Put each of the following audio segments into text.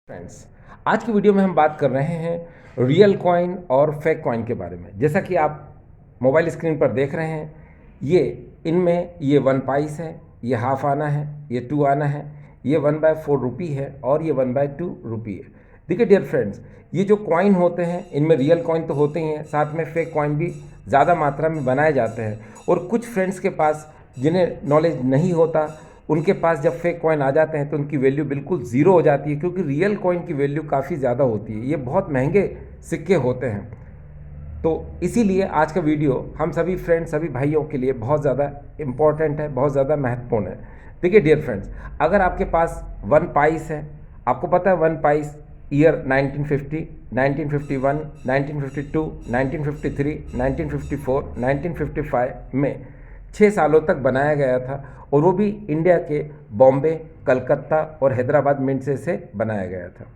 Friends, आज की video में हम बात कर रहे हैं रियल कॉइन और फेक कॉइन के बारे में। जैसा कि आप मोबाइल स्क्रीन पर देख रहे हैं, इनमें ये 1 पाइस है, ये हाफ आना है, ये 2 आना है, ये 1/4 रुपी है और ये 1/2 रुपी है। देखिए डियर फ्रेंड्स, ये जो कॉइन होते हैं इनमें रियल कॉइन तो होते ही हैं, साथ में फेक कॉइन भी ज़्यादा मात्रा में बनाए जाते हैं। और कुछ फ्रेंड्स के पास जिन्हें नॉलेज नहीं होता, उनके पास जब फेक कॉइन आ जाते हैं तो उनकी वैल्यू बिल्कुल ज़ीरो हो जाती है, क्योंकि रियल कॉइन की वैल्यू काफ़ी ज़्यादा होती है। ये बहुत महंगे सिक्के होते हैं। तो इसीलिए आज का वीडियो हम सभी फ्रेंड्स, सभी भाइयों के लिए बहुत ज़्यादा इम्पॉर्टेंट है, बहुत ज़्यादा महत्वपूर्ण है। देखिए डियर फ्रेंड्स, अगर आपके पास 1 पाइस है, आपको पता है 1 पाइस ईयर 1950, 1951, 1952, 1953, 1954, 1955 में 6 सालों तक बनाया गया था, और वो भी इंडिया के बॉम्बे, कलकत्ता और हैदराबाद मिंट से बनाया गया था।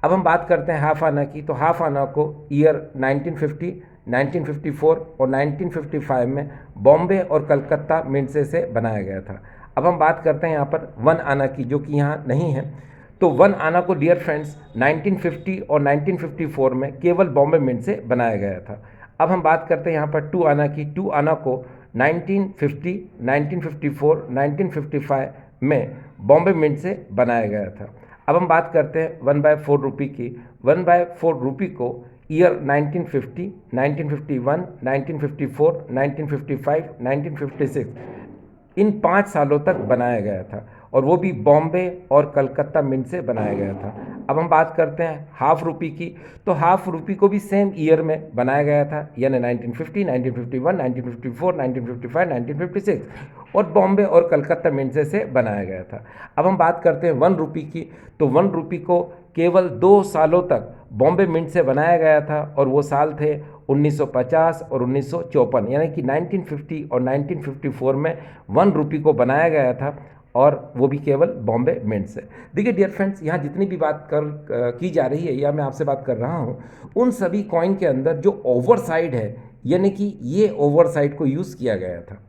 अब हम बात करते हैं हाफ आना की। तो हाफ आना को ईयर 1950, 1954 और 1955 में बॉम्बे और कलकत्ता मिंट से बनाया गया था। अब हम बात करते हैं यहाँ पर 1 आना की, जो कि यहाँ नहीं है। तो 1 आना को डियर फ्रेंड्स 1950 और 1954 में केवल बॉम्बे मिंट से बनाया गया था। अब हम बात करते हैं यहाँ पर 2 आना की। 2 आना को 1950, 1954, 1955 में बॉम्बे मिंट से बनाया गया था। अब हम बात करते हैं 1/4 रुपी की। 1/4 रुपी को ईयर 1950, 1951, 1954, 1955, 1956 इन 5 सालों तक बनाया गया था, और वो भी बॉम्बे और कलकत्ता मिंट से बनाया गया था। अब हम बात करते हैं हाफ रुपी की। तो हाफ रुपी को भी सेम ईयर में बनाया गया था, यानी 1950, 1951, 1954, 1955, 1956 और बॉम्बे और कलकत्ता मिंट से बनाया गया था। अब हम बात करते हैं 1 रुपी की। तो 1 रुपी को केवल 2 सालों तक बॉम्बे मिंट से बनाया गया था, और वो साल थे 1950 और 1954, यानी कि 1950 और 1954 में 1 रुपी को बनाया गया था, और वो भी केवल बॉम्बे मिंट से। देखिए डियर फ्रेंड्स, यहाँ जितनी भी बात की जा रही है, या मैं आपसे बात कर रहा हूँ, उन सभी कॉइन के अंदर जो ओवर साइड है, यानी कि ये ओवर साइड को यूज़ किया गया था।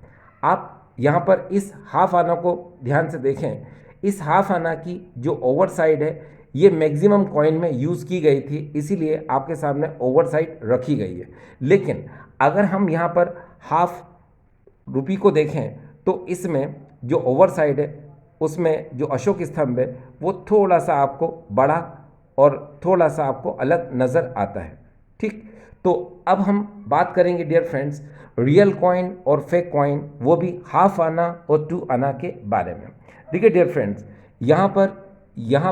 आप यहाँ पर इस हाफ आना को ध्यान से देखें। इस हाफ आना की जो ओवर साइड है, ये मैक्सिमम कॉइन में यूज़ की गई थी, इसीलिए आपके सामने ओवर साइड रखी गई है। लेकिन अगर हम यहाँ पर हाफ रुपी को देखें, तो इसमें जो ओवर साइड है, उसमें जो अशोक स्तंभ है, वो थोड़ा सा आपको बड़ा और थोड़ा सा आपको अलग नज़र आता है। ठीक, तो अब हम बात करेंगे डियर फ्रेंड्स रियल कॉइन और फेक कॉइन, वो भी हाफ आना और 2 आना के बारे में। देखिए डियर फ्रेंड्स, यहाँ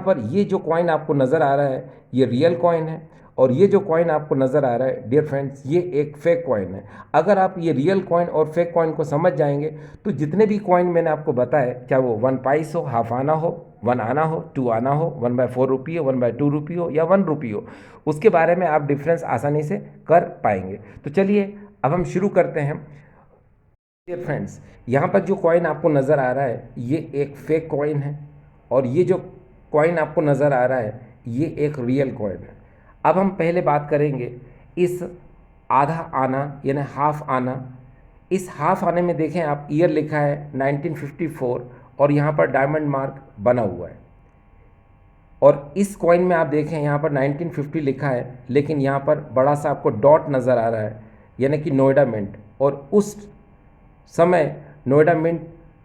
पर ये जो कॉइन आपको नज़र आ रहा है, ये रियल कॉइन है, और ये जो कॉइन आपको नज़र आ रहा है डियर फ्रेंड्स, ये एक फेक कॉइन है। अगर आप ये रियल कॉइन और फेक कॉइन को समझ जाएंगे, तो जितने भी कॉइन मैंने आपको बताए, क्या वो 1 पाइस हो, हाफ आना हो, 1 आना हो, 2 आना हो, 1/4 रुपी हो, 1/2 रुपी हो, या 1 रुपी हो, उसके बारे में आप डिफरेंस आसानी से कर पाएंगे। तो चलिए अब हम शुरू करते हैं। डियर फ्रेंड्स, यहाँ पर जो कॉइन आपको नज़र आ रहा है, ये एक फेक कॉइन है, और ये जो कॉइन आपको नज़र आ रहा है, ये एक रियल कॉइन है। अब हम पहले बात करेंगे इस आधा आना, यानी हाफ आना। इस हाफ आने में देखें आप, ईयर लिखा है 1954, और यहाँ पर डायमंड मार्क बना हुआ है। और इस कॉइन में आप देखें, यहाँ पर 1950 लिखा है, लेकिन यहाँ पर बड़ा सा आपको डॉट नज़र आ रहा है, यानी कि नोएडा मिंट, और उस समय नोएडा मिंट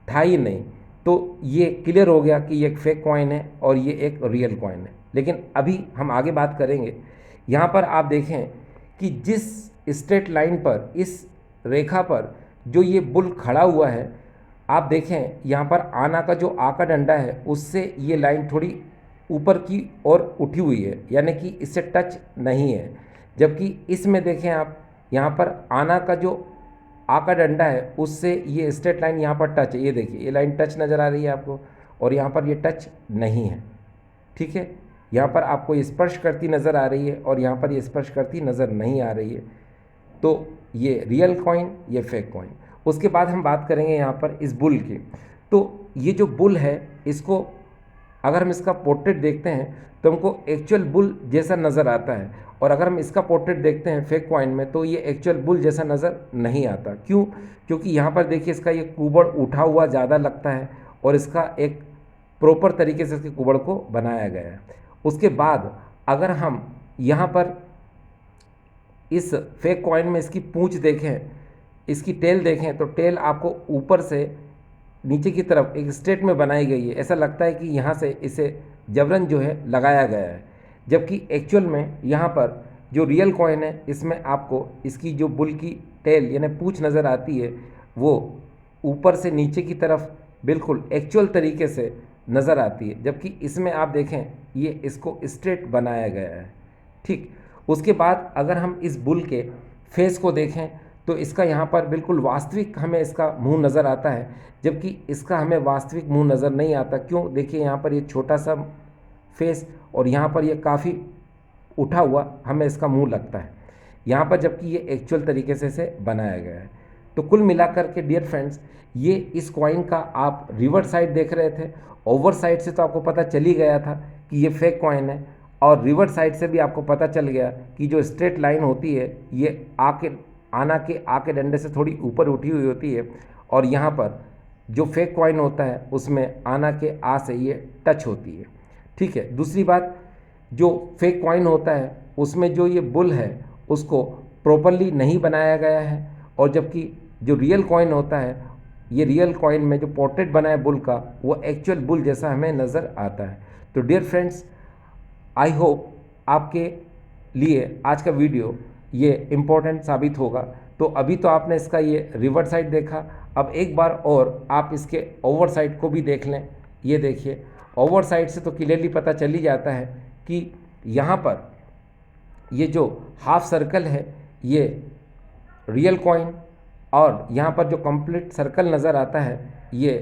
था ही नहीं। तो ये क्लियर हो गया कि ये एक फेक कॉइन है और ये एक रियल कॉइन है। लेकिन अभी हम आगे बात करेंगे। यहाँ पर आप देखें कि जिस स्ट्रेट लाइन पर, इस रेखा पर जो ये बुल खड़ा हुआ है, आप देखें यहाँ पर आना का जो आका डंडा है, उससे ये लाइन थोड़ी ऊपर की ओर उठी हुई है, यानी कि इससे टच नहीं है। जबकि इसमें देखें आप, यहाँ पर आना का जो आका डंडा है, उससे ये स्ट्रेट लाइन यहाँ पर टच है। ये देखिए, ये लाइन टच नज़र आ रही है आपको, और यहाँ पर ये टच नहीं है। ठीक है, यहाँ पर आपको ये स्पर्श करती नज़र आ रही है, और यहाँ पर ये स्पर्श करती नज़र नहीं आ रही है। तो ये रियल कॉइन, ये फेक कॉइन। उसके बाद हम बात करेंगे यहाँ पर इस बुल की। तो ये जो बुल है, इसको अगर हम इसका पोर्ट्रेट देखते हैं, तो हमको एक्चुअल बुल जैसा नज़र आता है, और अगर हम इसका पोर्ट्रेट देखते हैं फेक कॉइन में, तो ये एक्चुअल बुल जैसा नज़र नहीं आता। क्यों? क्योंकि यहाँ पर देखिए, इसका ये कुबड़ उठा हुआ ज़्यादा लगता है, और इसका एक प्रॉपर तरीके से इसके कुबड़ को बनाया गया है। उसके बाद अगर हम यहाँ पर इस फेक कॉइन में इसकी पूंछ देखें, इसकी टेल देखें, तो टेल आपको ऊपर से नीचे की तरफ एक स्ट्रेट में बनाई गई है। ऐसा लगता है कि यहाँ से इसे जबरन जो है लगाया गया है, जबकि एक्चुअल में यहाँ पर जो रियल कॉइन है इसमें आपको इसकी जो बुल की टेल यानी पूंछ नज़र आती है वो ऊपर से नीचे की तरफ बिल्कुल एक्चुअल तरीके से नज़र आती है, जबकि इसमें आप देखें ये इसको स्ट्रेट बनाया गया है। ठीक, उसके बाद अगर हम इस बुल के फेस को देखें तो इसका यहाँ पर बिल्कुल वास्तविक हमें इसका मुंह नज़र आता है, जबकि इसका हमें वास्तविक मुंह नज़र नहीं आता। क्यों? देखिए यहाँ पर ये छोटा सा फेस और यहाँ पर ये काफ़ी उठा हुआ हमें इसका मुंह लगता है यहाँ पर, जबकि ये एक्चुअल तरीके से इसे बनाया गया है। तो कुल मिलाकर के डियर फ्रेंड्स, ये इस कॉइन का आप रिवर्स साइड देख रहे थे। ओवर साइड से तो आपको पता चल ही गया था कि ये फेक कॉइन है, और रिवर्स साइड से भी आपको पता चल गया कि जो स्ट्रेट लाइन होती है ये आना के आके डंडे से थोड़ी ऊपर उठी हुई होती है, और यहाँ पर जो फेक कॉइन होता है उसमें आना के आ से ये टच होती है। ठीक है, दूसरी बात, जो फेक कॉइन होता है उसमें जो ये बुल है उसको प्रॉपरली नहीं बनाया गया है, और जबकि जो रियल कॉइन होता है, ये रियल कॉइन में जो पोर्ट्रेट बना है बुल का वो एक्चुअल बुल जैसा हमें नज़र आता है। तो डियर फ्रेंड्स, आई होप आपके लिए आज का वीडियो ये इम्पोर्टेंट साबित होगा। तो अभी तो आपने इसका ये रिवर्स साइड देखा, अब एक बार और आप इसके ओवर साइड को भी देख लें। ये देखिए, ओवर साइड से तो क्लियरली पता चल ही जाता है कि यहाँ पर ये जो हाफ सर्कल है ये रियल कॉइन, और यहाँ पर जो कंप्लीट सर्कल नज़र आता है ये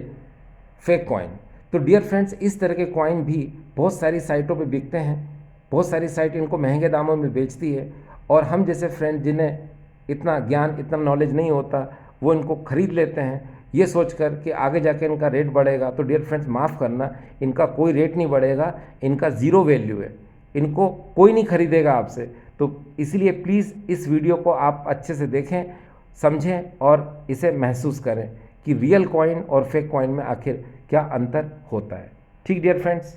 फेक कॉइन। तो डियर फ्रेंड्स, इस तरह के कॉइन भी बहुत सारी साइटों पे बिकते हैं, बहुत सारी साइट इनको महंगे दामों में बेचती है, और हम जैसे फ्रेंड जिन्हें इतना ज्ञान, इतना नॉलेज नहीं होता, वो इनको ख़रीद लेते हैं ये सोच कर कि आगे जाके इनका रेट बढ़ेगा। तो डियर फ्रेंड्स, माफ़ करना, इनका कोई रेट नहीं बढ़ेगा, इनका ज़ीरो वैल्यू है, इनको कोई नहीं खरीदेगा आपसे। तो इसलिए प्लीज़ इस वीडियो को आप अच्छे से देखें, समझें और इसे महसूस करें कि रियल कॉइन और फेक कॉइन में आखिर क्या अंतर होता है। ठीक डियर फ्रेंड्स।